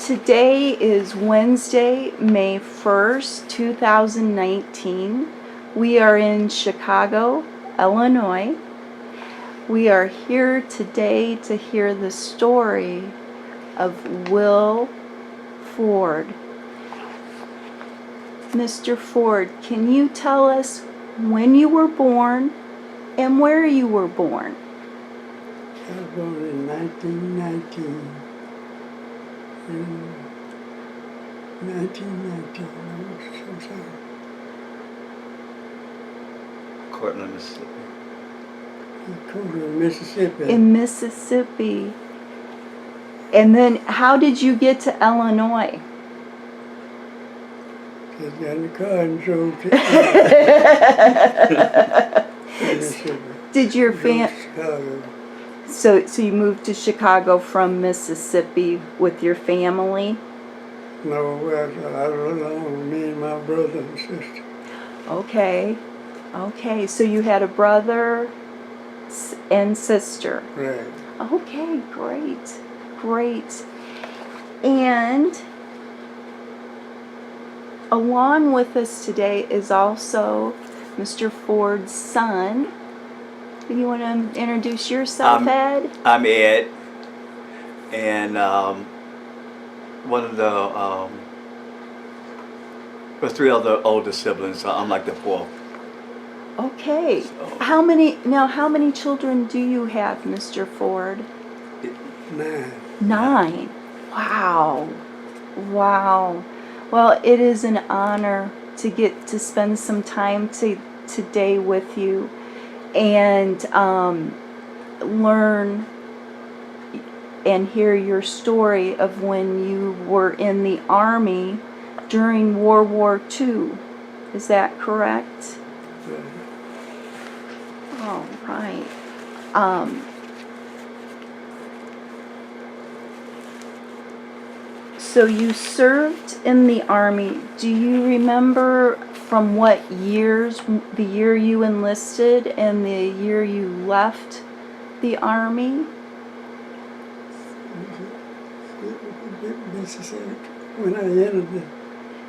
Today is Wednesday, May 1st, 2019. We are in Chicago, Illinois. We are here today to hear the story of Will Ford. Mr. Ford, can you tell us when you were born and where you were born? I was born in 1919. In 1919, I'm sorry. Cortland, Mississippi. Cortland, Mississippi. In Mississippi. And then how did you get to Illinois? Just got in the car and drove to Mississippi. Did your Drove to Chicago. So you moved to Chicago from Mississippi with your family? No, I was alone with me and my brother and sister. Okay. So you had a brother and sister. Right. Okay, great. And along with us today is also Mr. Ford's son. Do you want to introduce yourself, Ed? I'm Ed, and one of the three other older siblings. I'm like the fourth. Okay. So, How many children do you have, Mr. Ford? 9. 9. Wow. Well, it is an honor to get to spend some time today with you and learn and hear your story of when you were in the Army during World War II. Is that correct? All right. So you served in the Army. Do you remember from what years, the year you enlisted and the year you left the Army? Mississippi. When I entered the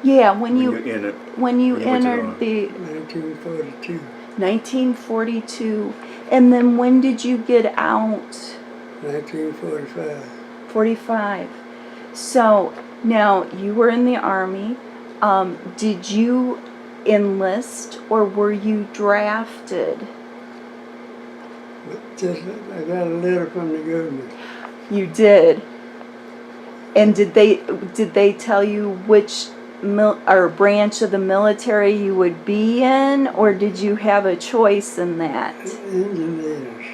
Yeah, when you entered, entered the 1942. 1942. And then when did you get out? 1945. 45. So now you were in the Army. Did you enlist or were you drafted? But just, I got a letter from the government. You did. And did they tell you which or branch of the military you would be in, or did you have a choice in that? Engineers.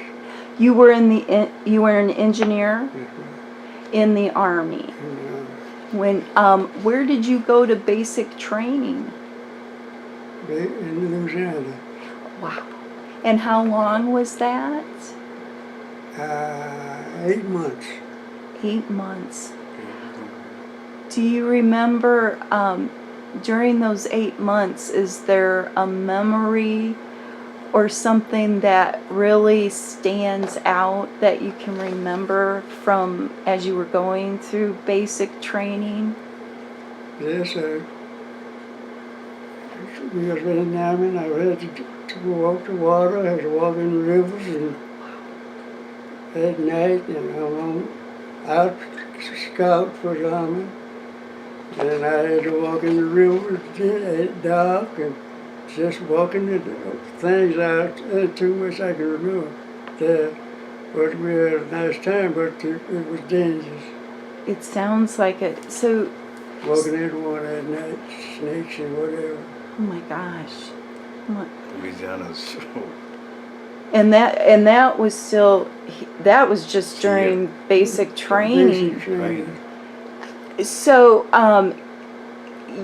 You were an engineer in the Army. When where did you go to basic training? In Louisiana. Wow. And how long was that? 8 months. 8 months. Do you remember during those 8 months, is there a memory or something that really stands out that you can remember from as you were going through basic training? Yes, we was in the Army and I had to go out to water. I had to walk in the rivers and at night, and I'm out scout for the Army. And I had to walk in the river at dark and just walking the things out too much I can remember there. But we had a nice time, but it was dangerous. It sounds like it. So, Walking in the water at night, snakes and whatever. oh my gosh. Louisiana's. And that was just during basic training. Basic training. So,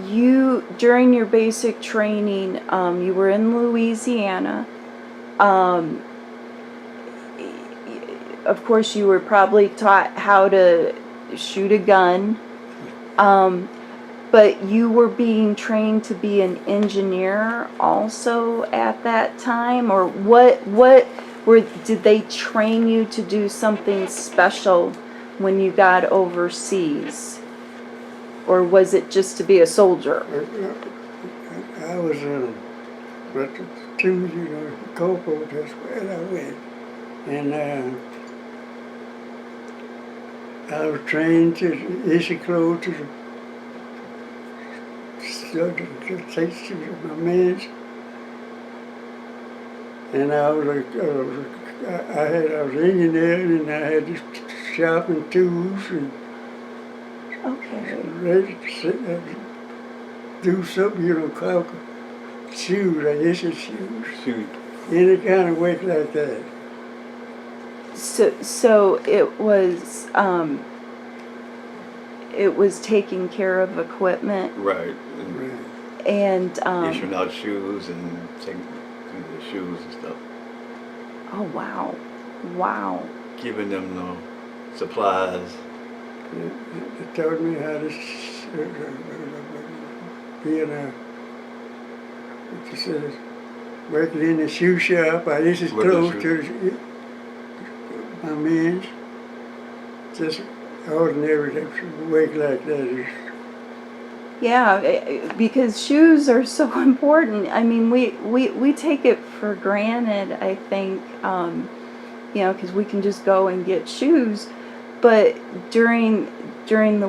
you during your basic training, you were in Louisiana. Of course, you were probably taught how to shoot a gun, but you were being trained to be an engineer also at that time, or did they train you to do something special when you got overseas? or was it just to be a soldier? I was but the two, you know, corporal, that's where I went. And I was trained to issue clothes to take to my men. And I was I was engineer, and I had to sharpen tools and Okay. ready to do something, you know, caulk shoes, I guess it's shoes. Shoot. Any kind of work like that. So it was taking care of equipment Right. And Right. and issuing out shoes and taking the shoes and stuff. oh wow. Giving them the supplies. They taught me how to be in a, what you say, working in the shoe shop. I used to Working close shoe- to my men. Just ordinary work like that is. Yeah, because shoes are so important. I mean, we take it for granted, I think, you know, because we can just go and get shoes. But during the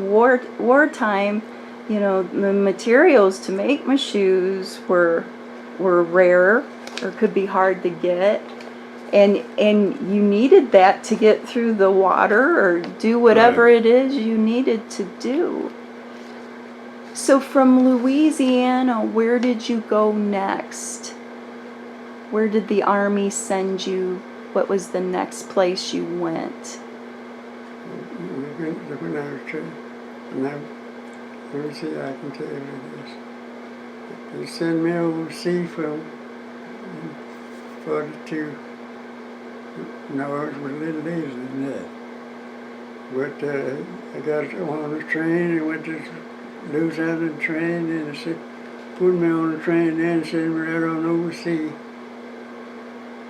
wartime, you know, the materials to make my shoes were rare or could be hard to get. And you needed that to get through the water or do whatever Right. it is you needed to do. So from Louisiana, where did you go next? Where did the Army send you? What was the next place you went? When I was trained, now, let me see, I can tell you this. They sent me overseas from 42. No, it was a little later than that. But I got on the train and went to Louisiana train, and they said, put me on the train and sent me right on overseas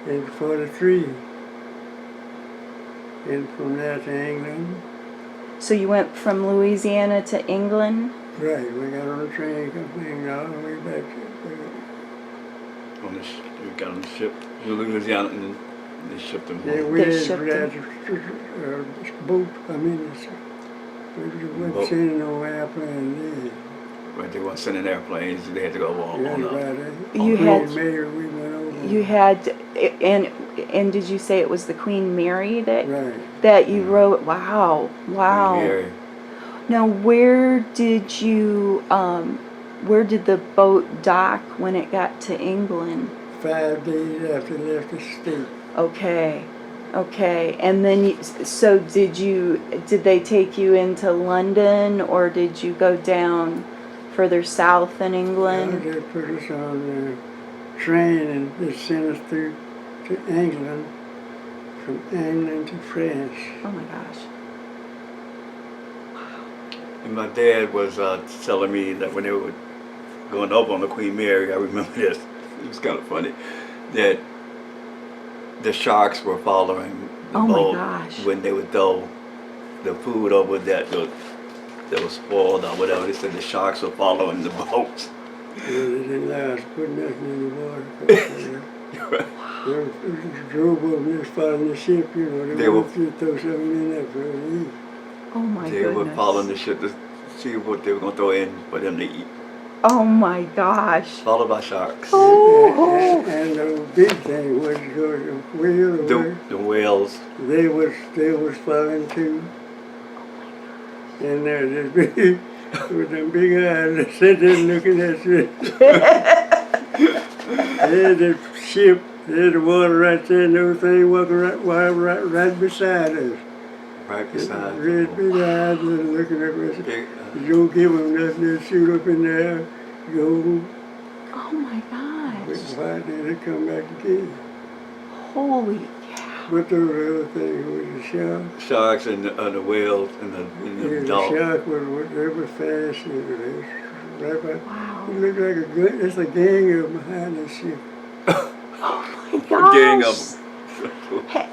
in 43. And from there to England. So you went from Louisiana to England? Right, we got on the train, come from England all the way back On the we got on the ship to Louisiana, and then they shipped them yeah, home. we They had shipped this boat, I mean, we Boat. weren't sending no airplane then. Right, they weren't sending airplanes. They had to go on Yeah, up. right. You Queen had- Mary, we went over. You had, and did you say it was the Queen Mary that Right. you wrote? Wow, wow. Queen Mary. Now, where did the boat dock when it got to England? 5 days after I left the state. Okay, and then so did they take you into London, or did you go down further south in England? They put us on the train and they sent us through to England, from England to France. Oh my gosh. And my dad was telling me that when they were going up on the Queen Mary, I remember this. It was kind of funny that the sharks were following the Oh my boat gosh. when they would throw the food over that was spoiled or whatever. They said the sharks were following the boats. Yeah, they didn't allow us to put nothing in the water. They drove over and just following the ship, you know. They were- wanted to throw something in there for us to eat. Oh my They goodness. were following the ship to see what they were going to throw in for them to eat. Oh my gosh. Followed by sharks. Oh. And the big thing was the whale, The whales. they was following too. And there's this big, with them big eyes, they sat there looking at you. They had the ship, they had the water right there, and everything walking right beside us. Right beside Red them. big eyes, and looking at us. Big, You don't give them nothing, they'll shoot up in there, go, Oh my quick gosh. fight, and they come back again. Holy cow. But those other things was the shark. sharks and the whales and Yeah, the the dogs. shark was they were fast. They was right by. Wow. It looked like a good. It's a gang of them behind the ship. Oh my gosh. Gang of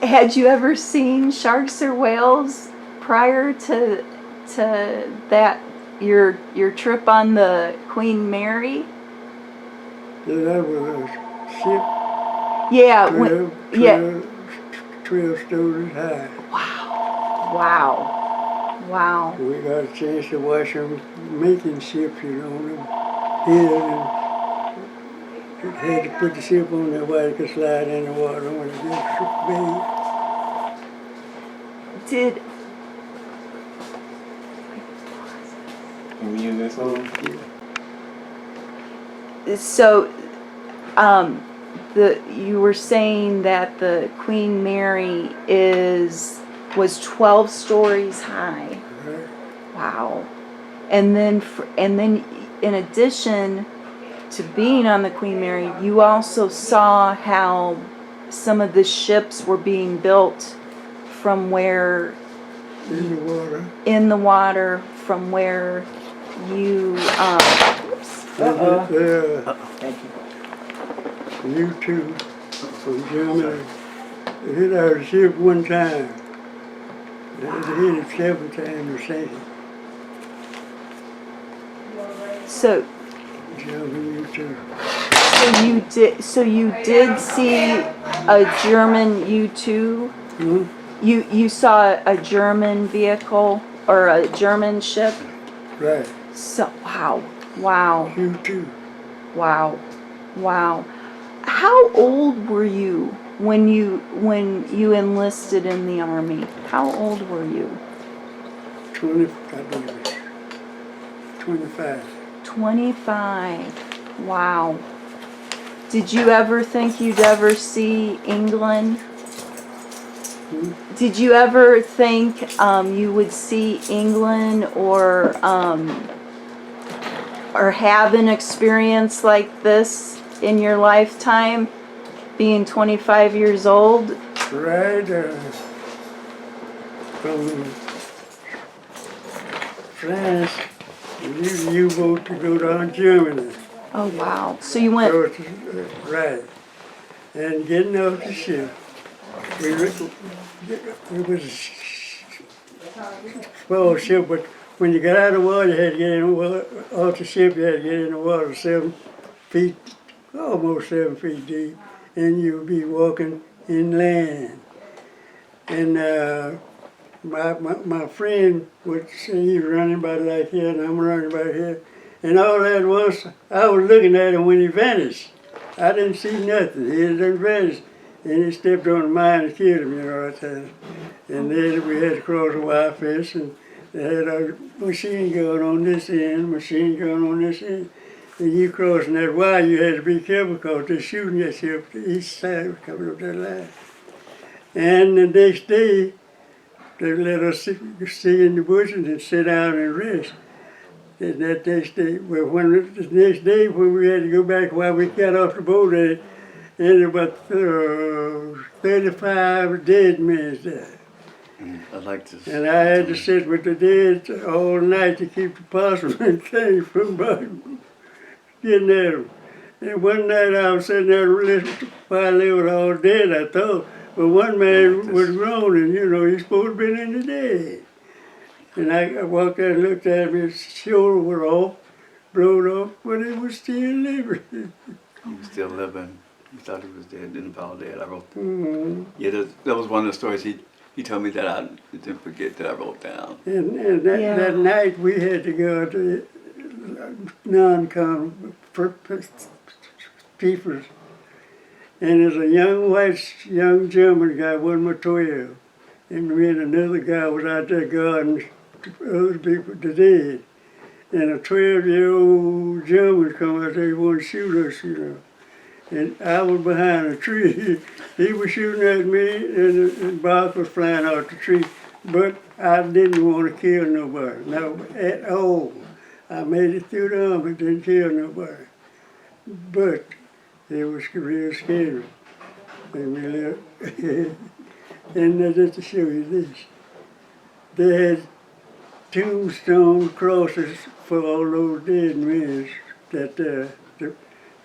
Had you ever seen sharks or whales prior to that your trip on the Queen Mary? That was a ship Yeah. 12 stories high. Wow. Wow. We got a chance to watch them making ships, you know, here, and it had to put the ship on there while it could slide in the water when it gets big. Did Can we use this one? so you were saying that the Queen Mary was 12 stories high. Right? Wow. And then in addition to being on the Queen Mary, you also saw how some of the ships were being built from where In the water. in the water from where you Thank you. U-2 from Germany. They hit our ship one time. They hit it 7 times or something. so German U-2. so you did see a German U-2? Hmm? You saw a German vehicle or a German ship? Right. So wow. U-2. Wow. How old were you when you enlisted in the Army? How old were you? 20, I believe it. 25. 25. Wow. Did you ever think you'd ever see England? Did you ever think you would see England or have an experience like this in your lifetime, being 25 years old? Right, from France, we used a U-boat to go down Germany. Oh wow. So you went. So it's, right. And getting off the ship, it was a small ship, but when you got out of the water, you had to get in the water. Off the ship, you had to get in the water 7 feet, almost 7 feet deep, and you would be walking inland. And my friend would say he was running about like here, and I'm running about here. And all that was, I was looking at him when he vanished. I didn't see nothing. He had done vanished. And he stepped on the mine and killed him, you know, that time. And then we had to cross the wire fence, and they had a machine gun on this end, machine gun on this end. And you crossing that wire, you had to be careful because they're shooting at you up the east side coming up that line. And the next day, they let us stay in the bushes and sit down and rest. And that next day, well, the next day when we had to go back while we got off the boat, and about 35 dead men there. I like this. And I had to sit with the dead all night to keep the possum and things from getting at them. And one night I was sitting there listening while they were all dead, I thought. But one man was grown, and you know, he's supposed to be in the dead. And I walked out and looked at him, his shoulder was off, blowed off, but he was still living. He was still living. He thought he was dead, didn't fall dead. I wrote. Mm-hmm. Yeah, that was one of the stories he told me that I didn't forget that I wrote down. And that night we had to go to non-com peepers. And there's a young German guy, one more 12. And me and another guy was out there guarding other people to dead. And a 12-year-old German come out there, he wanted to shoot us, you know. And I was behind a tree. He was shooting at me, and the bark was flying out the tree. But I didn't want to kill nobody, no, at all. I made it through the army, didn't kill nobody. But it was real scary. And just to show you this, they had tombstone crosses for all those dead men that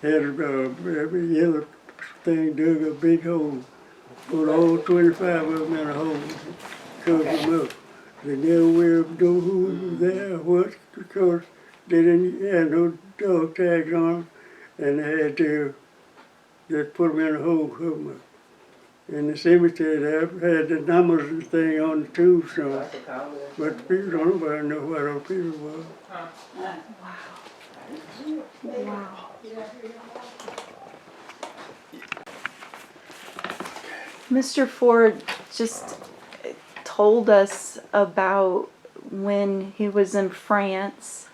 had a yellow thing dug a big hole, put all 25 of them in a hole, covered them up. They never will know who was there, what, because they didn't have no dog tags on them, and they had to just put them in a hole somewhere. In the cemetery, they had the numbers and thing on the tombstone, but the people don't nobody know what those people were. Wow. Mr. Ford just told us about when he was in France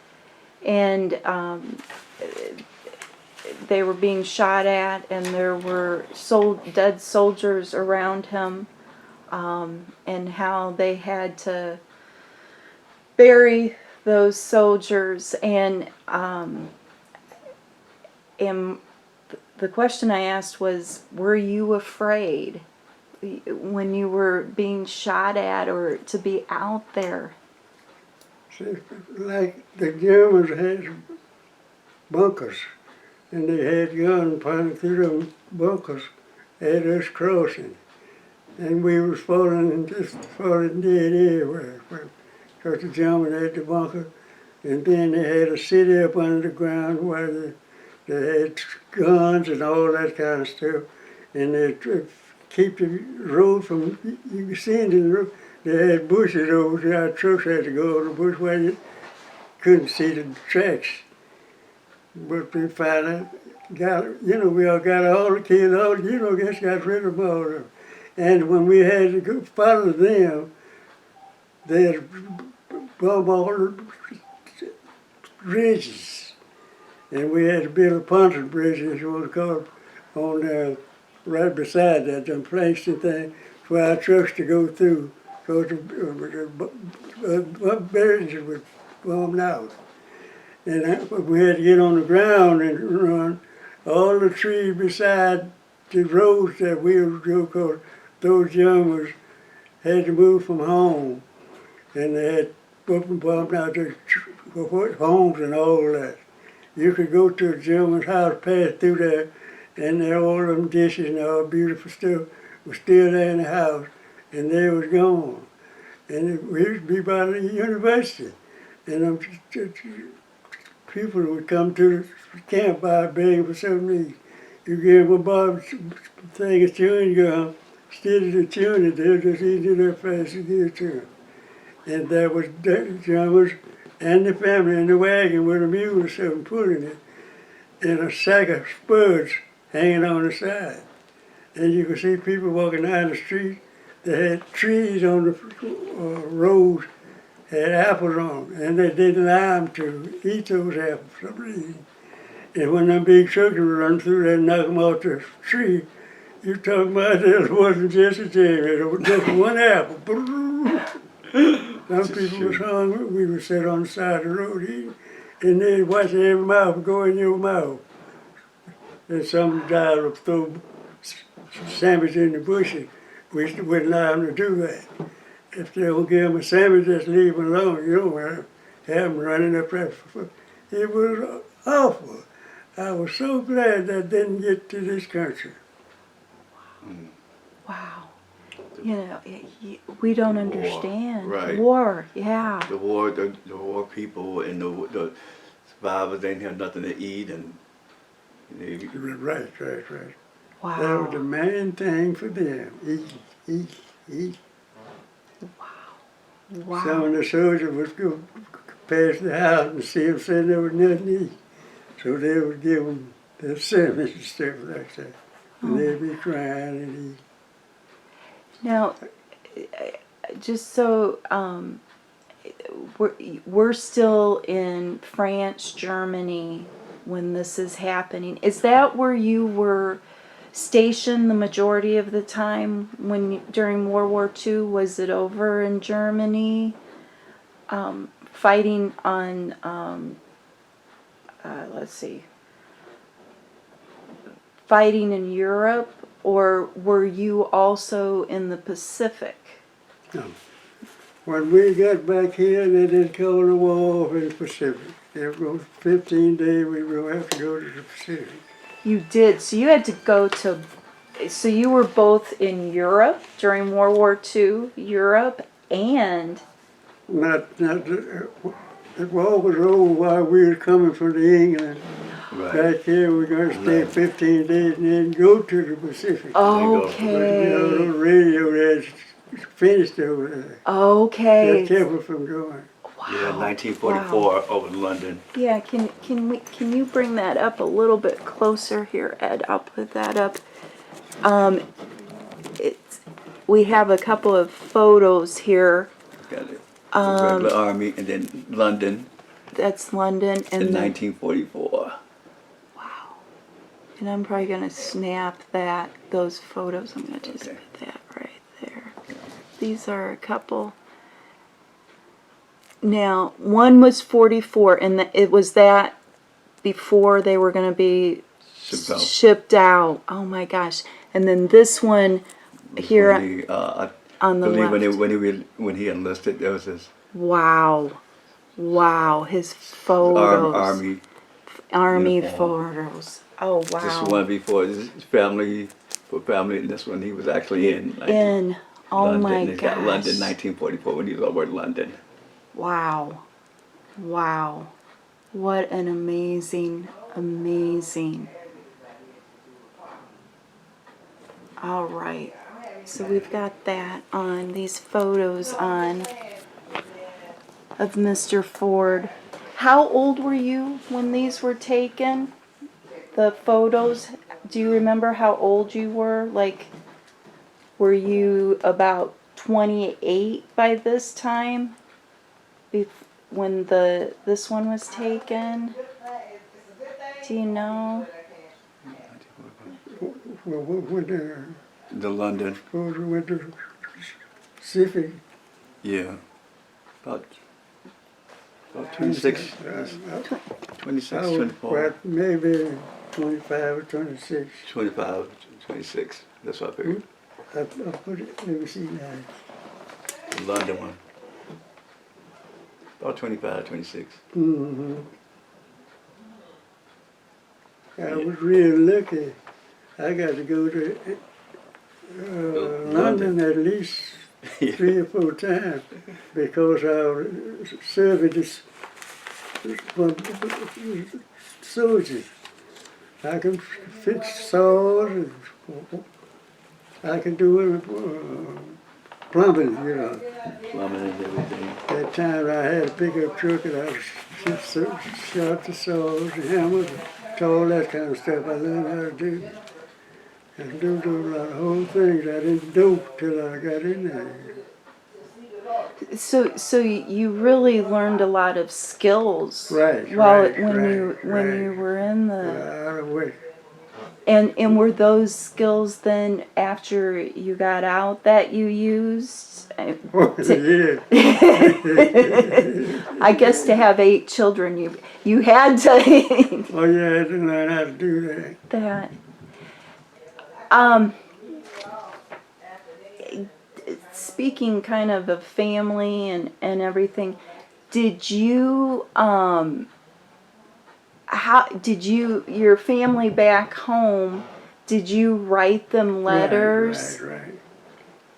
and they were being shot at and there were dead soldiers around him, and how they had to bury those soldiers. And the question I asked was, were you afraid when you were being shot at or to be out there? See, like the Germans had bunkers, and they had guns pointing through them bunkers at us crossing. And we was falling dead everywhere, because the Germans had the bunker, and then they had a city up under the ground where they had guns and all that kind of stuff, and they keep the road from, you can see it in the road, they had bushes over there, our trucks had to go over the bush where you couldn't see the tracks. But we finally we all got all the kids, just got rid of all of them. And when we had to go follow them, they had bomb all the bridges. And we had to build a pontoon bridge, as it was called, on right beside that, them planks and thing, for our trucks to go through, because the bridges were bombed out. And we had to get on the ground and run all the trees beside the roads that we would go, because those youngers had to move from home, and they had bombed out their homes and all that. You could go to a gentleman's house, pass through there, and all them dishes and all beautiful stuff was still there in the house, and they was gone. And we used to be by the university, and them people would come to the camp by begging for something to eat. You give them a bar thing of chewing gum, instead of the chewing it, they'll just eat it up fast and give it to them. And there was the drummers and the family in the wagon with a mule or something pulling it, and a sack of spuds hanging on the side. And you could see people walking down the street. They had trees on the roads, had apples on them, and they didn't allow them to eat those apples for some reason. And when them big trucks would run through there and knock them off the tree, you talking about it wasn't just a jam, it was just one apple. Some people was hungry, we would sit on the side of the road eating, and they'd watch every mouth go in your mouth. And some guy would throw sandwich in the bushes. We wouldn't allow them to do that. If they don't give them a sandwich, just leave them alone. You don't have them running up there. It was awful. I was so glad that didn't get to this country. Wow. You know, we don't understand. Right. War, yeah. The war people and the survivors didn't have nothing to eat, and Right. Wow. That was the main thing for them. Eat. Wow. Some of the soldiers would go past the house and see them saying there was nothing to eat. So they would give them their sandwich and stuff like that. And they'd be crying and eat. Now, just so we're still in France, Germany when this is happening. Is that where you were stationed the majority of the time during World War II? Was it over in Germany, fighting on? Fighting in Europe, or were you also in the Pacific? No. When we got back here, they didn't call the war in the Pacific. It was 15 days we will have to go to the Pacific. You did. So you had to go to. So you were both in Europe during World War II, Europe and the war was over while we were coming from England. Right. Back here, we're gonna stay Right. 15 days and then go to the Pacific. go. But, you know, Okay. the radio there finished over there. That Okay. kept us from going. Yeah, Wow. 1944 over in London. Yeah, can you bring that up a little bit closer here, Ed? I'll put that up. It's we have a couple of photos here. Got it. The regular army, and then London That's London, in and then 1944. wow. And I'm probably gonna snap those photos. I'm gonna just Okay. put that right there. These are a couple. Now, one was 44, and it was that before they were going to be Shipped out. shipped out. Oh my gosh! And then this one here When he, I on the believe left. when he enlisted, there was this Wow, wow! His photos, army uniform. photos. Oh wow! This one before his family, and this one he was actually in. Oh London. my He's got London, gosh! 1944, when he was over in London. Wow, wow! What an amazing. All right, so we've got that on, these photos on of Mr. Ford. How old were you when these were taken? The photos, do you remember how old you were? Like, were you about 28 by this time? When this one was taken? Do you know? Well, when The London, we went to Pacific, yeah. About 26, 26, I was 24, about maybe 25 or 26. 25, 26. That's what I figured. I put it, let me see now. The London one. About 25, 26. Mm-hmm. I was real lucky. I got to go to London at least 3 or 4 times because I was serving this soldiers. I can fix saws and I can do plumbing, you know. Plumbing and everything. That time I had a pickup truck and I shot the saws and hammers and all that kind of stuff I learned how to do. And do a lot of whole things I didn't do till I got in there. So you really learned a lot of skills Right, when you were in the Out of way. and were those skills then after you got out that you used? Yeah. I guess to have 8 children you had to Oh yeah, I had to learn how to do that. that. Speaking kind of family and everything, did you your family back home, did you write them letters? Right.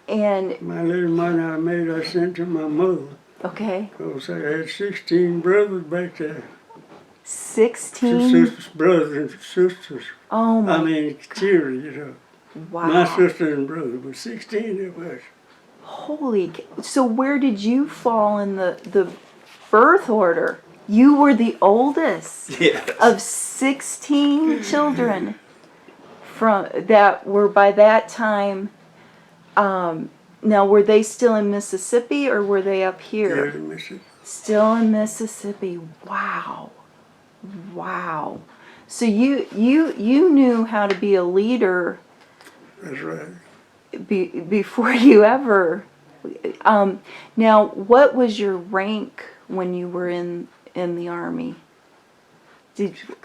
And My little money I made, I sent to my mother. okay, Because I had 16 brothers back there. 16. Sisters, brothers and sisters. Oh my! I mean, children, you know. Wow! My sister and brother, but 16 it was. Holy! So where did you fall in the birth order? You were the oldest Yes. of 16 children from that were by that time. Now, were they still in Mississippi or were they up here? Yeah, Mississippi. Still in Mississippi. Wow. Wow. So you knew how to be a leader That's right. before you ever. Now, what was your rank when you were in the Army? Did you,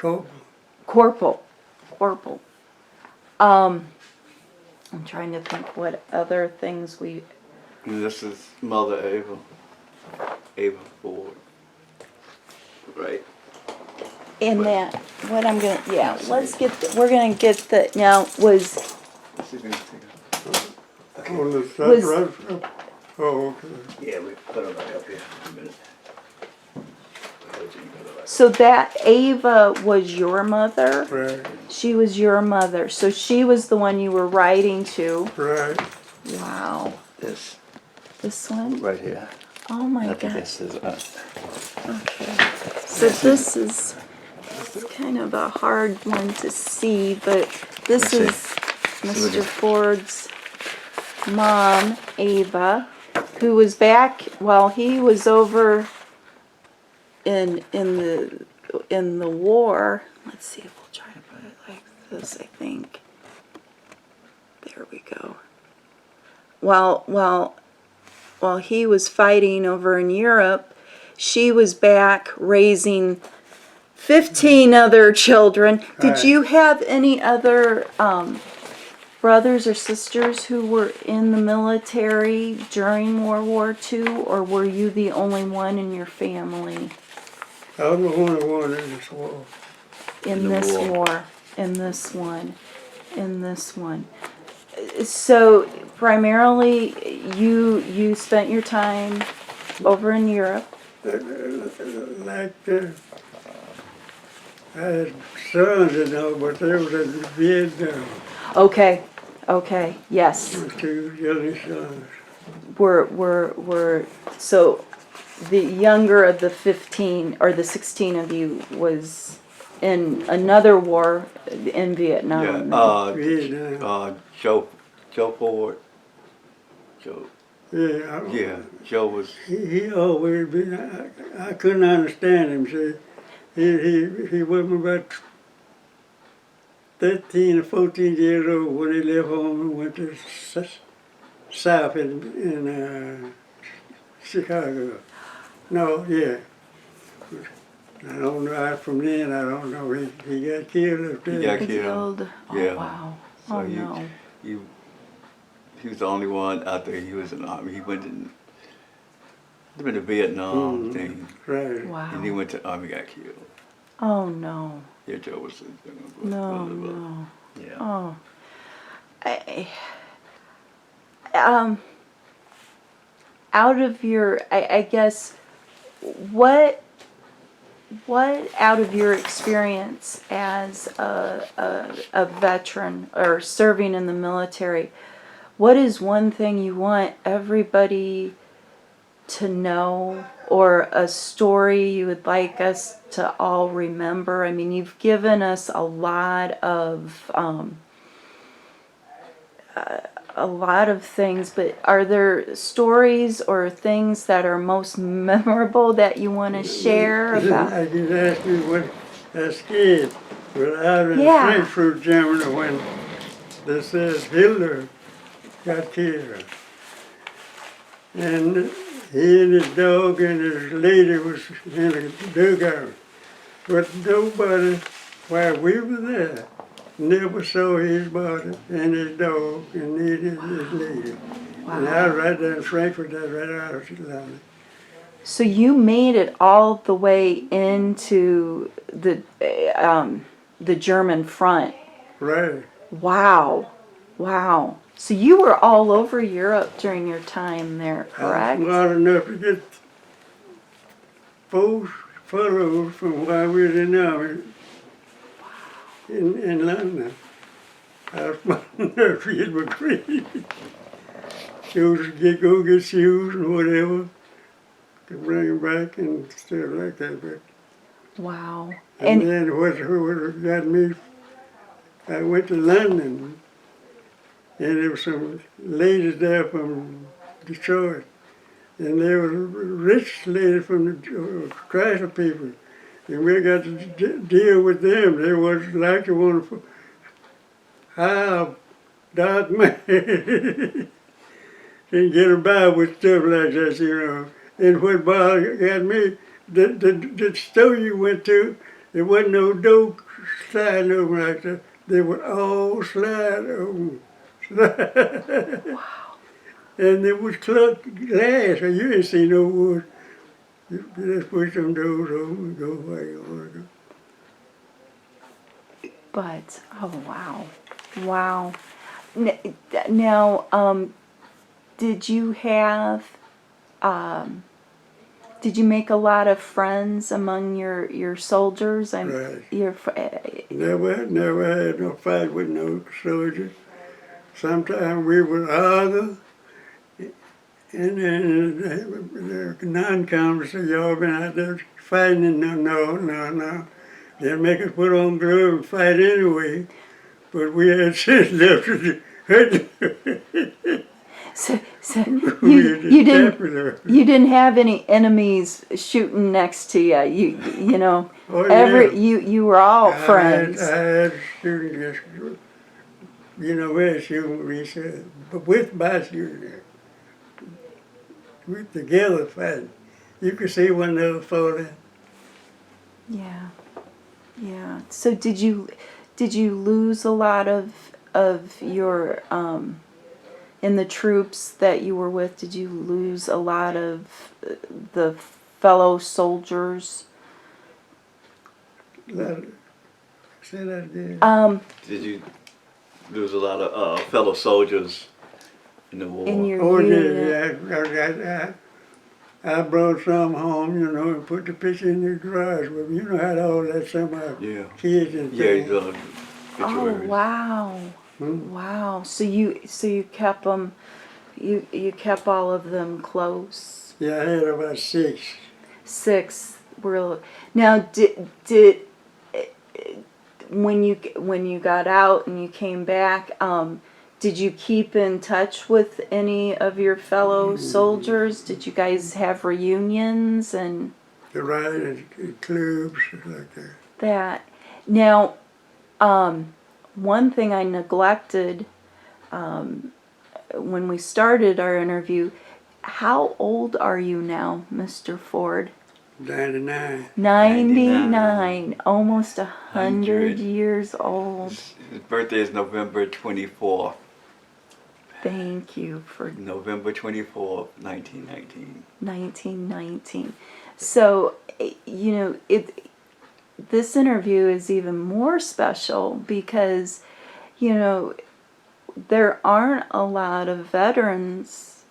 Corporal. Corporal. I'm trying to think what other things we. And this is Mother Ava Ford. Right. In that, what I'm gonna, yeah, let's get, we're gonna get the, now, was, On the Was- front, Oh, okay. Yeah, we put it right up here. A minute. So that Ava was your mother? Right, She was your mother. So she was the one you were writing to. right. Wow. This This one? right here. Oh my I think God. this is Okay. So this is kind of a hard one to see, but this Let's see. is Mr. Ford's mom, Ava, who was back while he was over in the war. Let's see if we'll try to put it like this, I think. There we go. While he was fighting over in Europe, she was back raising 15 other children. Did Right. you have any other brothers or sisters who were in the military during World War II, or were you the only one in your family I was the only one in this war. in the this war? war? In this one. In this one. So primarily you spent your time over in Europe. Like, I had sons and all, but they was in Vietnam. Okay, yes. Two young sons. Were so the younger of the 15 or the 16 of you was in another war in Vietnam. Vietnam. Joe Ford. Joe. Yeah, Joe was. He always been, I couldn't understand him, see. He was about 13 or 14 years old when he left home and went to South in Chicago. No, yeah. I don't know, from then I don't know, he got killed up there. He got Killed. Oh Yeah. wow. So Oh no. he was the only one out there. He was in the army. He went to Vietnam thing, Right. Wow. and he went to the army. Got killed. Oh no. Yeah, Joe was. No, no. Yeah. Oh. Out of your, I guess, what out of your experience as a veteran or serving in the military, what is one thing you want everybody to know, or a story you would like us to all remember? I mean, you've given us a lot of things, but are there stories or things that are most memorable that you want to share about? I just asked me what I scared. Well, I was in Yeah. Frankfurt, Germany when they said Hitler got killed. And he and his dog and his lady was in a dugout. But nobody, while we were there, never saw his body and his dog and his lady. And I was right there in Frankfurt, that's right out of London. So you made it all the way into the German front. Right. Wow. So you were all over Europe during your time there, correct? I was smart enough to get 4 photos from while we was in the army in London. I was smart enough to get my grade. Go get shoes and whatever to bring them back and stuff like that. But Wow. and then what got me, I went to London and there was some ladies there from Detroit. And they were rich ladies from the Chrysler people. And we got to deal with them. They was like the one for how dark man and get them by with stuff like that, you know. And what got me, the store you went to, there wasn't no door sliding open like that. They would all slide open. Wow. And it was glass, so you didn't see no wood. You just push them doors open and go where you want to go. But, oh wow. Now, did you have, did you make a lot of friends among your soldiers? Right. Your Never had no fight with no soldiers. Sometimes we would argue, and then the non-comers say, y'all been out there fighting, and no. They'll make us put on gloves and fight anyway. But we had sense enough to so we had to you didn't tackle her. you didn't have any enemies shooting next to you. You know, Oh, every yeah. you were all friends. I had students, you know, we're shooting, we said, but with my shooting, we together fighting. You could see one another falling. Yeah, yeah. So did you lose a lot of your in the troops that you were with? Did you lose a lot of the fellow soldiers? Say that again. Did you lose a lot of fellow soldiers in the war? In your Oh, unit? yeah. I brought some home, you know, and put the picture in the garage with me. You know how all that some of Yeah. kids and Yeah, things. you got Oh obituaries. wow, wow. So you kept them, you kept all of them close. Yeah, I had about 6. 6 were now. Did when you got out and you came back? Did you keep in touch with any of your fellow soldiers? Did you guys have reunions and The riding clubs like that. that? Now, one thing I neglected when we started our interview, how old are you now, Mr. Ford? 99. 99, almost 100 100. years old. His birthday is November 24th. Thank you for November 24th, 1919. 1919. So, you know, this interview is even more special because, you know, there aren't a lot of veterans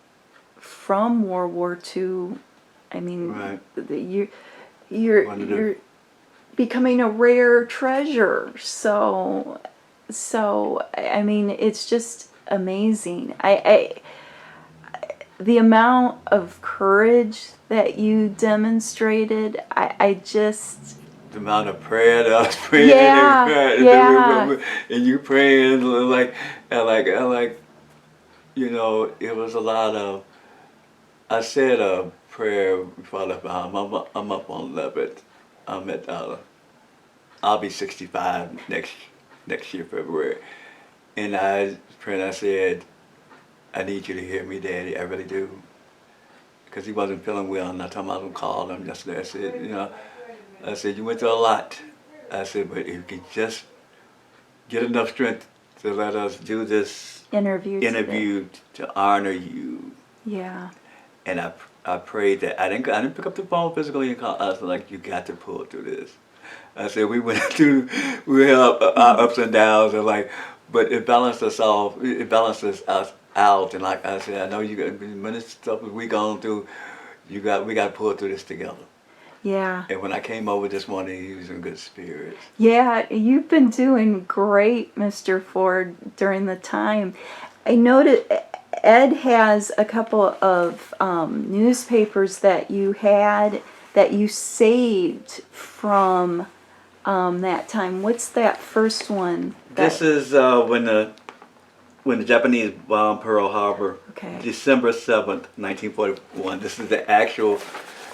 from World War II. I mean, Right. you're becoming a rare treasure. So I mean, it's just amazing. The amount of courage that you demonstrated, I just, The amount of prayer that I was praying, Yeah, and you praying like, you know, it was a lot of. I said a prayer before I left home. I'm up on 11th. I'm at. I'll be 65 next year February, and I prayed. I said, I need you to hear me, Daddy. I really do, because he wasn't feeling well, and I told him I was gonna call him yesterday. I said, you know. I said, you went through a lot. I said, but if you could just get enough strength to let us do this interview to honor you. Yeah. And I prayed that I didn't pick up the phone physically and call. I was like, you got to pull through this. I said, we had our ups and downs, and like, but it balanced us off. It balances us out. And like I said, I know you got many stuff we gone through. We got to pull through this together. Yeah. And when I came over this morning, he was in good spirits. Yeah, you've been doing great, Mr. Ford, during the time. I noted Ed has a couple of newspapers that you saved from that time. What's that first one? This is when the Japanese bombed Pearl Harbor, Okay. December 7th, 1941. This is the actual.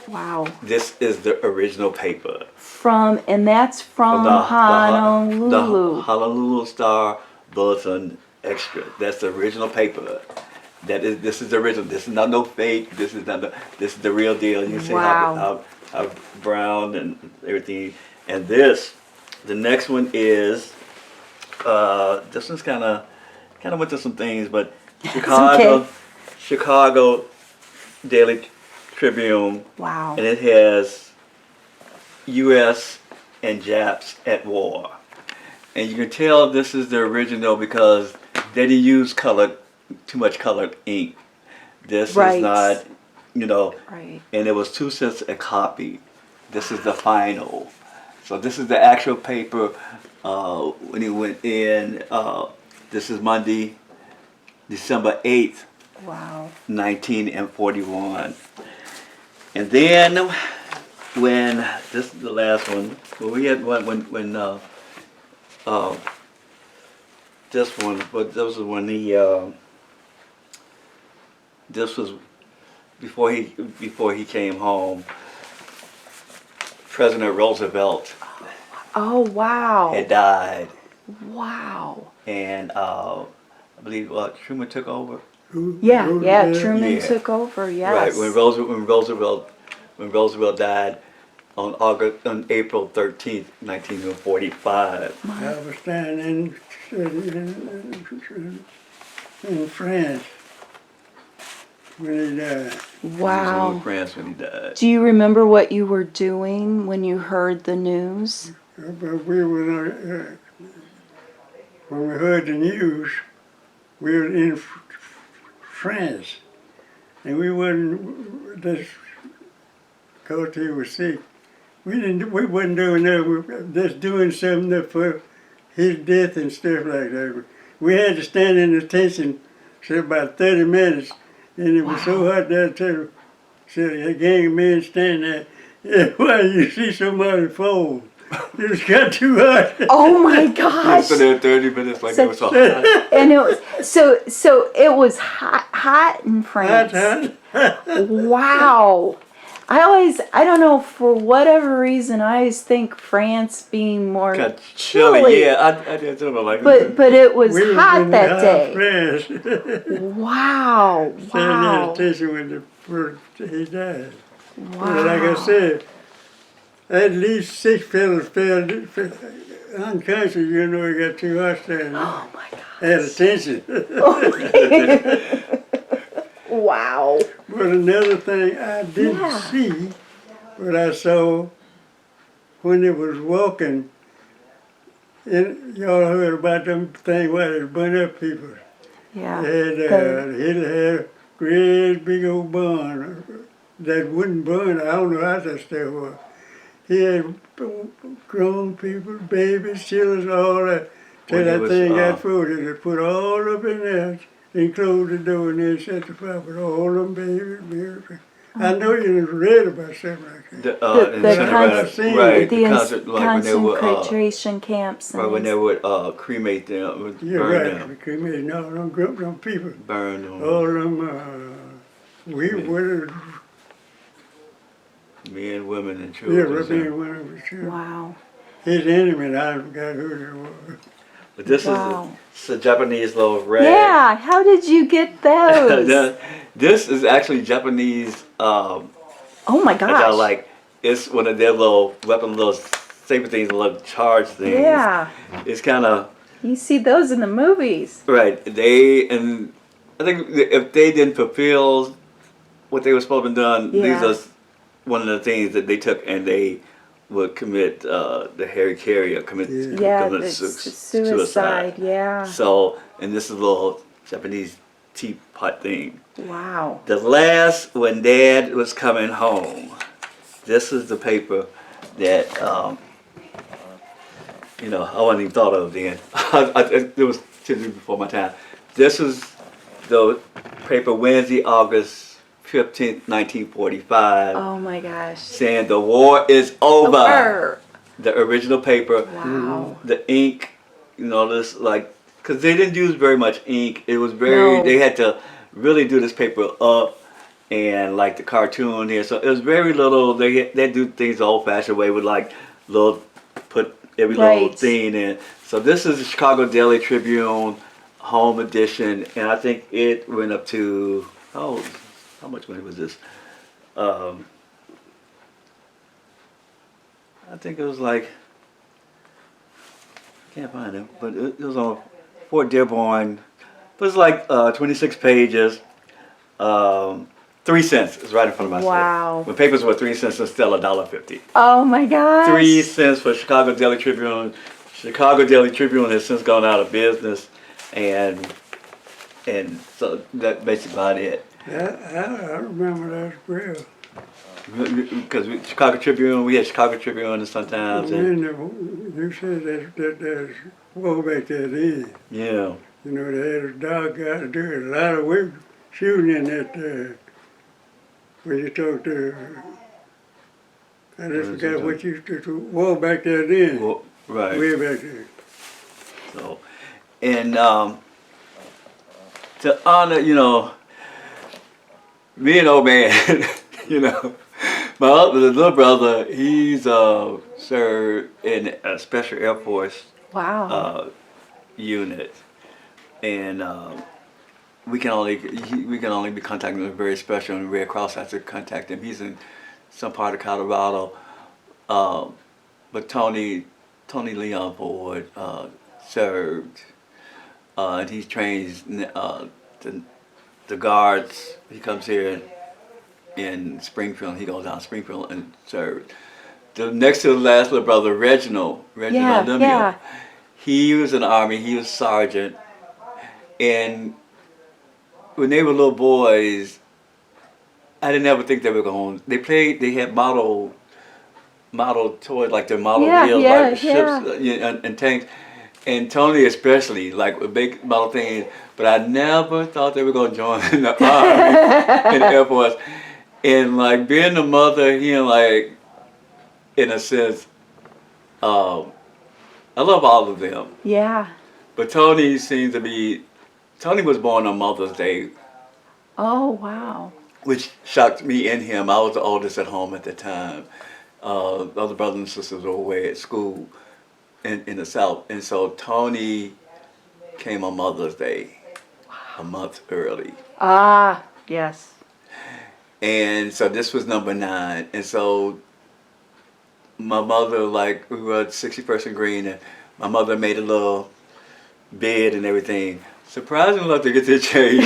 Wow. This is the original paper. And that's from Honolulu. The Honolulu Star Bulletin Extra. That's the original paper. This is the original. This is not no fake. This is the real deal. You see Wow. how brown and everything. And the next one is this one's kind of went through some things, but Chicago Daily Tribune. Wow. And it has U.S. and Japs at war. And you can tell this is the original because they didn't use too much colored ink. This Right. is not, you know, Right. and it was 2 cents a copy. This is the final. So this is the actual paper when he went in. This is Monday, December 8th, Wow. 1941. And then when, this is the last one, well, we had one when this one, but this was when this was before he came home. President Roosevelt Oh, wow. had died, Wow. and I believe Truman took over. Yeah, yeah, Roosevelt. Truman Yeah. took over, yes. Right when Roosevelt died on April 13th, 1945. I was standing in France when he died. He was Wow. in France when he died. Do you remember what you were doing when you heard the news? But we were when we heard the news, we were in France, and we wasn't just because he was sick. We wasn't doing that. We were just doing something for his death and stuff like that. We had to stand in attention for about 30 minutes, and it was so hot there too. So a gang of men stand there. Yeah, why you see somebody fall? It just got too hot. Oh my He gosh. stood there 30 minutes like So- it was so hot. And it was so it was hot in France. Hot. Wow. I don't know, for whatever reason, I always think France being more Got chilly. chilly. Yeah, I did too. Like, But it was We hot in that hot day. France. Wow. Standing in Wow. attention when he died. Wow. But like I said, at least 6 fellas fell unconscious. You know, he got too hot standing. Oh my god. Had attention. Wow. But another thing I didn't Yeah. see, but I saw when it was walking, and y'all heard about them thing where they burn up people. Yeah. Hitler had a great big old barn that wouldn't burn. I don't know how that stuff was. He had grown people, babies, children, all that. Till When he that was, thing got full, they put all up in there and closed the door and then shut the fire. But all them babies. I know you read about something like that. The concent- right, The the concert, like when they would, concentration camps and right, when they things. would cremate them, would Yeah, burn right. them, Cremated, no, them people. burn them. All them, we would, Men, women, and yeah, children. Rabbi went for sure. Wow. His enemy, I forgot who it was. But this Wow. is a Japanese loaf of rag. Yeah, how did you get those? This is actually Japanese. Oh my I gosh. like it's one of their little weapon, little saber things, little charge things. Yeah. It's kind of You see those in the movies. right. And I think if they didn't fulfill what they were supposed to be done, Yeah. these are one of the things that they took and they would commit the Harry Carrier commit Yeah, commit it's suicide. suicide. Yeah. So, and this is a little Japanese teapot thing. Wow. The last, when Dad was coming home, this is the paper that, I wasn't even thought of then. It was before my time. This is the paper Wednesday, August 15th, 1945, Oh my gosh. saying the war is over. Over. The original paper, Wow. the ink, this because they didn't use very much ink. It was very, No. they had to really do this paper up and like the cartoon here. So it was very little, they do things the old fashioned way with like put every little Right. thing in. So this is the Chicago Daily Tribune home edition, and I think it went up to, how much money was this? I think it was like, can't find it, but it was on Fort Dearborn. It was like 26 pages, 3 cents. It's right in front of my Wow. When papers were 3 cents, it's still $1.50. Oh my gosh. 3 cents for Chicago Daily Tribune. Chicago Daily Tribune has since gone out of business, and so that's basically about it. I remember that well. Because Chicago Tribune, we had Chicago Tribune sometimes. And, You said that there's war back there then. yeah. You know, they had a dog guy doing a lot of work shooting in that, when you talk to, I just forgot what you used to war back there then. Well, right. Way back there. So, and to honor, me and old man, my little brother, he's served in a Special Air Force Wow. unit, and we can only be contacting him very special, and Red Cross has to contact him. He's in some part of Colorado, but Tony Leon Ford served, and he trains the guards. He comes here in Springfield. He goes down to Springfield and served. The next to the last little brother, Reginald Yeah, Lemia, yeah. he was in the Army. He was sergeant, and when they were little boys, I didn't ever think they were going. They had model toys, like their model wheels, like ships and tanks. And Tony especially, like a big model thing. But I never thought they were going to join in the Army, in the Air Force. And like being a mother, like, in a sense, I love all of them. Yeah. But Tony was born on Mother's Day, Oh, wow. which shocked me and him. I was the oldest at home at the time. The other brothers and sisters were away at school in the South. And so Tony came on Mother's Day, a month early. Ah, yes. And so this was number 9. And so my mother, like, we were at 61st and Green, and my mother made a little bed and everything. Surprising enough to get to the change.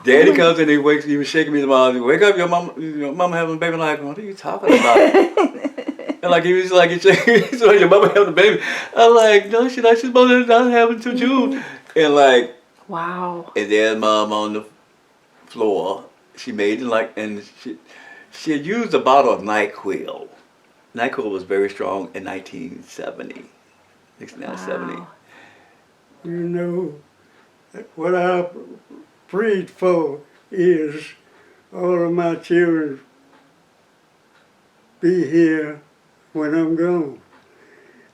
Daddy comes in, he was shaking me in the mouth. Wake up, your mama having a baby. Like, what are you talking about? And like, he was like, so your mama having a baby. I'm like, no, she's not having until June. And like, Wow. and then Mom on the floor, she made it like, and she had used a bottle of NyQuil. NyQuil was very strong in 1970, 1970. Wow. You know, what I prayed for is all of my children be here when I'm gone.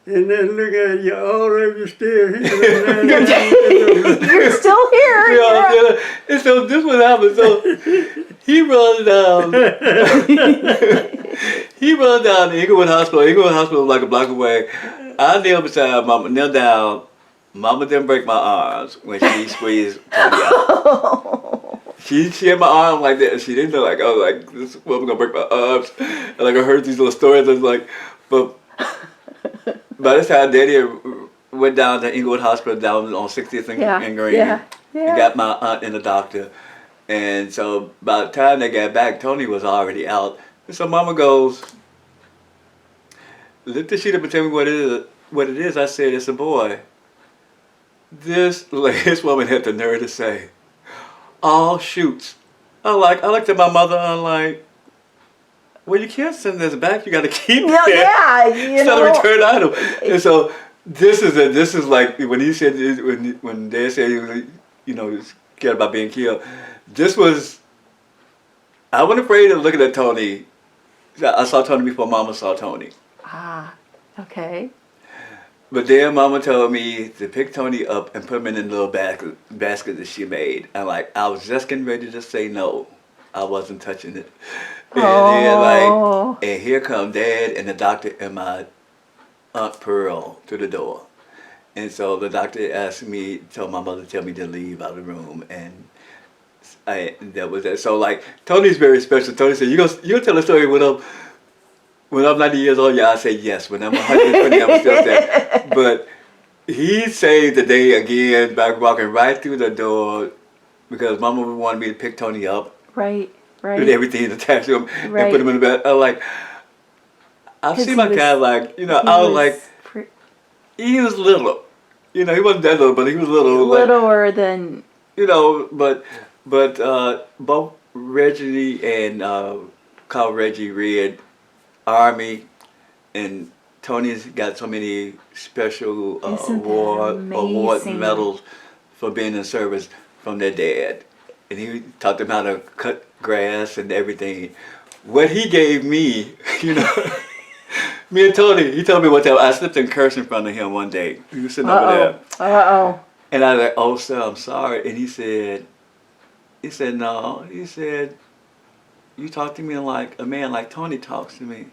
And then look at you, all of you still here. You're still here. Yeah. And so this what happened. So he runs down. He runs down to Inglewood Hospital. Inglewood Hospital was like a block away. I kneel beside Mama, kneel down. Mama didn't break my arms when she squeezed Tony out. She had my arm like that, and she didn't know, like, I was like, this woman gonna break my arms. And like I heard these little stories, I was like, but by this time Daddy went down to Inglewood Hospital down on 60th and Green. Yeah. And got my aunt and the doctor. And so by the time they got back, Tony was already out. And so Mama goes, lift the sheet up and tell me what it is. I said, it's a boy. This woman had the nerve to say, all shoots. I looked at my mother, I'm like, well, you can't send this back, you gotta keep it. Yeah, It's not a return item. And so this is like when he said, when Dad said he was, he was scared about being killed. This was, I wasn't afraid of looking at Tony. I saw Tony before Mama saw Tony. Ah, okay. But then Mama told me to pick Tony up and put him in a little basket that she made. And like, I was just getting ready to say no. I wasn't touching it. And then and here come Dad and the doctor and my Aunt Pearl to the door. And so the doctor told my mother to tell me to leave out of the room. And that was that. So like, Tony's very special. Tony said, you'll tell a story when I'm 90 years old, yeah, I say yes. When I'm 120, I'm still there. But he saved the day again by walking right through the door because Mama wanted me to pick Tony up. Right. With everything attached to him and put him in the bed. I was like, I've seen my guy like, I was like, he was little. He wasn't that little, but he was little. Littler than... But But both Reggie and Carl Reggie read Army, and Tony's got so many special Isn't that award amazing? medals for being in service from their dad. And he taught them how to cut grass and everything. What he gave me, you know, me and Tony, he told me one time, I slipped and cursed in front of him one day. He was sitting over there. Uh-oh. And I was like, oh, sir, I'm sorry. And he said, no. He said, you talk to me like a man like Tony talks to me.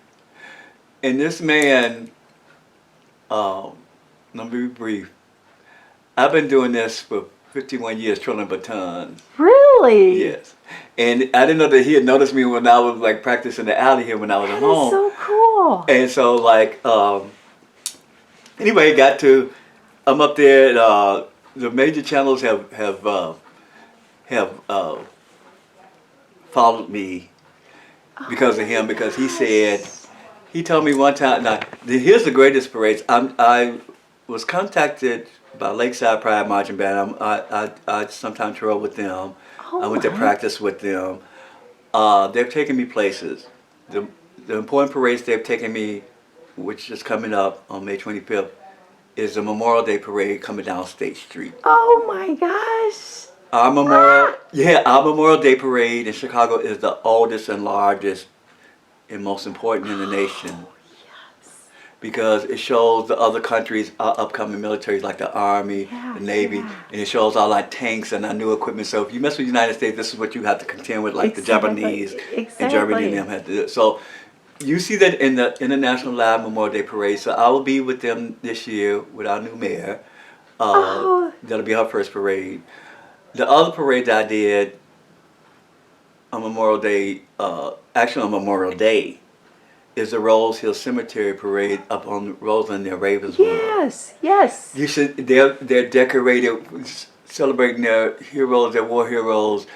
And this man, let me be brief. I've been doing this for 51 years, trolling batons. Really? Yes. And I didn't know that he had noticed me when I was like practicing the alley here when I was at That is home. so cool. And so like, anyway, I'm up there, the major channels have followed me because of him, because he said, he told me one time, now here's the greatest parades. I was contacted by Lakeside Pride Marching Band. I sometimes travel with them. I went to practice with them. They've taken me places. The important parades they've taken me, which is coming up on May 25th, is the Memorial Day Parade coming down State Street. Oh my gosh. Our Memorial Day Parade in Chicago is the oldest and largest and most important in the nation. Because it shows the other countries, our upcoming militaries like the Army, the Navy, and it shows all our tanks and our new equipment. So if you mess with the United States, this is what you have to contend with, like the Japanese and Germany and them had to do. So you see that in the International Live Memorial Day Parade. So I will be with them this year with our new mayor. That'll be her first parade. The other parade that I did on Memorial Day, actually on Memorial Day, is the Rose Hill Cemetery Parade up on Roseland near Ravenswood. Yes, yes. You should. They're decorated, celebrating their heroes, their war heroes.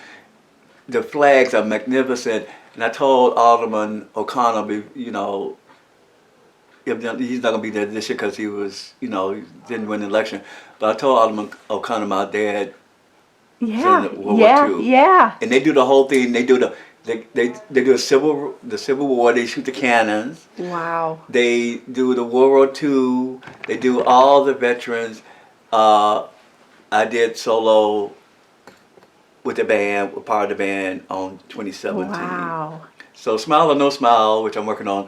The flags are magnificent. And I told Alderman O'Connor, you know, he's not gonna be there this year because he was, you know, he didn't win the election. But I told Alderman O'Connor my dad. Yeah, World War yeah, II. yeah. And they do the whole thing. They do the Civil War. They shoot the cannons. Wow. They do the World War II. They do all the veterans. I did solo with the band, with part of the band on 2017. Wow. So Smile or No Smile, which I'm working on,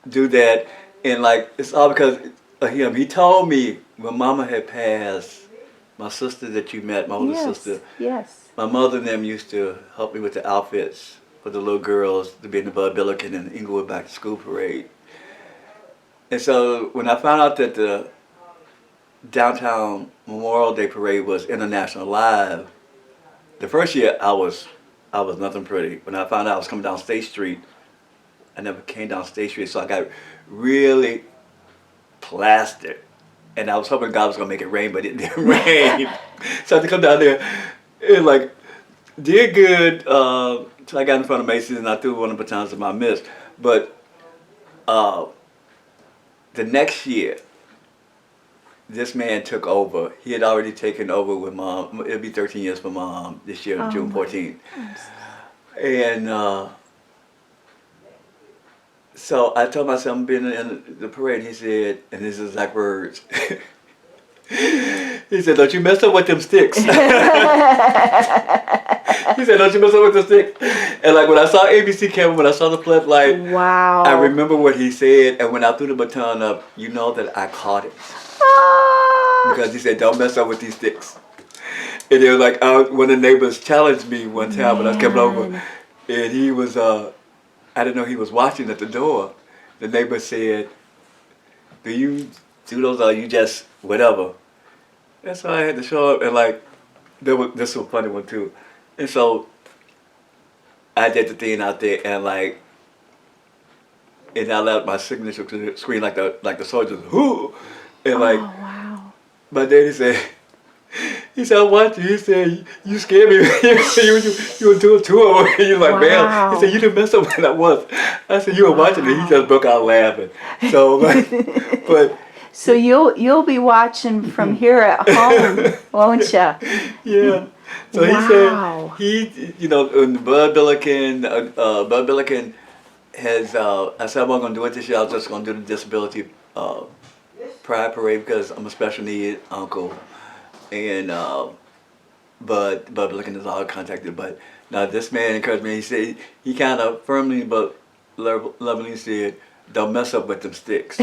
do that. And like, it's all because of him. He told me when Mama had passed, my sister that you met, my older sister, Yes. my mother and them used to help me with the outfits for the little girls to be in the Bud Billiken and Inglewood Back to School Parade. And so when I found out that the downtown Memorial Day Parade was international live, the first year I was nothing pretty. When I found out I was coming down State Street, I never came down State Street, so I got really plastered. And I was hoping God was gonna make it rain, but it didn't rain. So I had to come down there and like did good till I got in front of Macy's and I threw one of the batons in my missed. But the next year, this man took over. He had already taken over with Mom. It'll be 13 years for Mom this year, June 14th. And so I told myself I'm being in the parade. He said, and this is exact words. He said, "Don't you mess up with them sticks." He said, "Don't you mess up with the sticks." And like when I saw ABC camera, when I saw the floodlight, Wow. I remember what he said. And when I threw the baton up, you know that I caught it. Because he said, "Don't mess up with these sticks." And it was like, one of the neighbors challenged me one time when I was coming over. And he was, I didn't know he was watching at the door. The neighbor said, "Do you do those or you just whatever?" And so I had to show up and like, this was a funny one too. And so I did the thing out there and like, and I let my signature screen like the soldiers, whoo! And like, Wow. my daddy said, he said, "I watched you." He said, "You scared me." you were doing two of them. You're like, "Man." He said, "You didn't mess up when I was." I said, "You were watching it." He just broke out laughing. So like, but. So you'll be watching from here at home, won't ya? Yeah. So Wow. he said, you know, Bud Billiken has, I said I wasn't going to do it this year, I was just going to do the disability pride parade because I'm a special need uncle. And, but Bud Billiken is all contacted. But now this man encouraged me, he said, he kind of firmly but lovingly said, don't mess up with them sticks.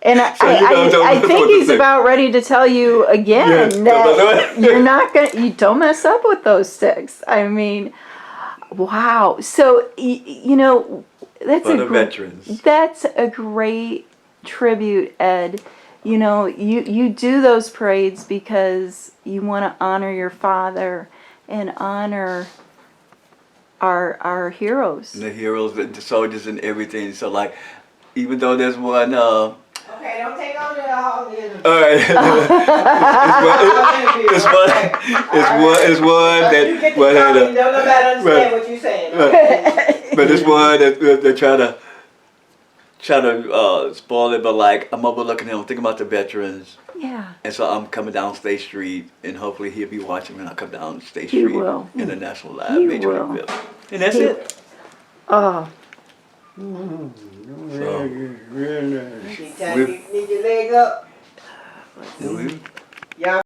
And So you know, don't I mess think with the he's stick. about ready to tell you again Yes, don't mess that with- you're not gonna, you don't mess up with those sticks. I mean, wow. So you know, that's For a the veterans. that's a great tribute, Ed. You know, you do those parades because you want to honor your father and honor our heroes. And the heroes, the soldiers, and everything. So like, even though there's one, Okay, don't take on all the other. all right, it's one You that get the what had comment, a, don't nobody understand right. what you're saying. but it's one that they're trying to spoil it. But like, I'm overlooking him, thinking about the veterans, Yeah. and so I'm coming down State Street, and hopefully he'll be watching when I come down State He Street, will. International Live, He Major will. League Bill. And that's He- it. Oh, Yeah, it's real nice. Anytime you need your leg up, And we- y'all